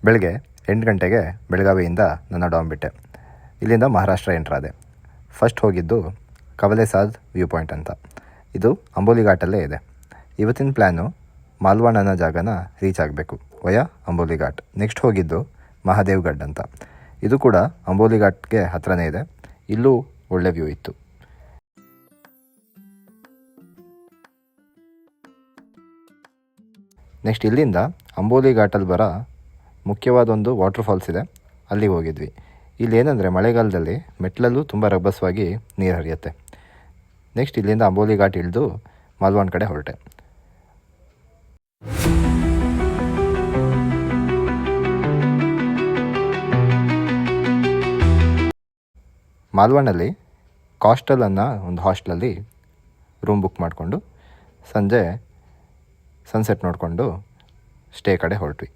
ಬೆಳಗ್ಗೆ 8 ಗಂಟೆಗೆ ಬೆಳಗಾವಿಯಿಂದ ನನ್ನ ಡಾಮ್ ಬಿಟ್ಟೆ. ಇಲ್ಲಿಂದ ಮಹಾರಾಷ್ಟ್ರ ಎಂಟ್ರಾದೆ. ಫಸ್ಟ್ ಹೋಗಿದ್ದು ಕವಲೆಸಾದ್ ವ್ಯೂ ಪಾಯಿಂಟ್ ಅಂತ. ಇದು ಅಂಬೋಲಿ ಘಾಟಲ್ಲೇ ಇದೆ. ಇವತ್ತಿನ ಪ್ಲ್ಯಾನು ಮಾಲ್ವಾನ್ ಅನ್ನೋ ಜಾಗನ ರೀಚ್ ಆಗಬೇಕು ವಯಾ ಅಂಬೋಲಿ ಘಾಟ್. ನೆಕ್ಸ್ಟ್ ಹೋಗಿದ್ದು ಮಹಾದೇವ್ಗಢ್ ಅಂತ. ಇದು ಕೂಡ ಅಂಬೋಲಿ ಘಾಟ್ಗೆ ಹತ್ರನೇ ಇದೆ. ಇಲ್ಲೂ ಒಳ್ಳೆ ವ್ಯೂ ಇತ್ತು. ನೆಕ್ಸ್ಟ್ ಇಲ್ಲಿಂದ ಅಂಬೋಲಿ ಘಾಟಲ್ಲಿ ಬರೋ ಮುಖ್ಯವಾದೊಂದು ವಾಟರ್ ಫಾಲ್ಸ್ ಇದೆ, ಅಲ್ಲಿಗೆ ಹೋಗಿದ್ವಿ. ಇಲ್ಲೇನೆಂದರೆ ಮಳೆಗಾಲದಲ್ಲಿ ಮೆಟ್ಲಲ್ಲೂ ತುಂಬ ರಭಸವಾಗಿ ನೀರು ಹರಿಯುತ್ತೆ. ನೆಕ್ಸ್ಟ್ ಇಲ್ಲಿಂದ ಅಂಬೋಲಿ ಘಾಟ್ ಇಳಿದು ಮಾಲ್ವಾನ್ ಕಡೆ ಹೊರಟೆ. ಮಾಲ್ವಾನಲ್ಲಿ ಕಾಸ್ಟಲ್ ಅನ್ನೋ ಒಂದು ಹಾಸ್ಟೆಲಲ್ಲಿ ರೂಮ್ ಬುಕ್ ಮಾಡಿಕೊಂಡು ಸಂಜೆ ಸನ್ಸೆಟ್ ನೋಡಿಕೊಂಡು ಸ್ಟೇ ಕಡೆ ಹೊರಟ್ವಿ.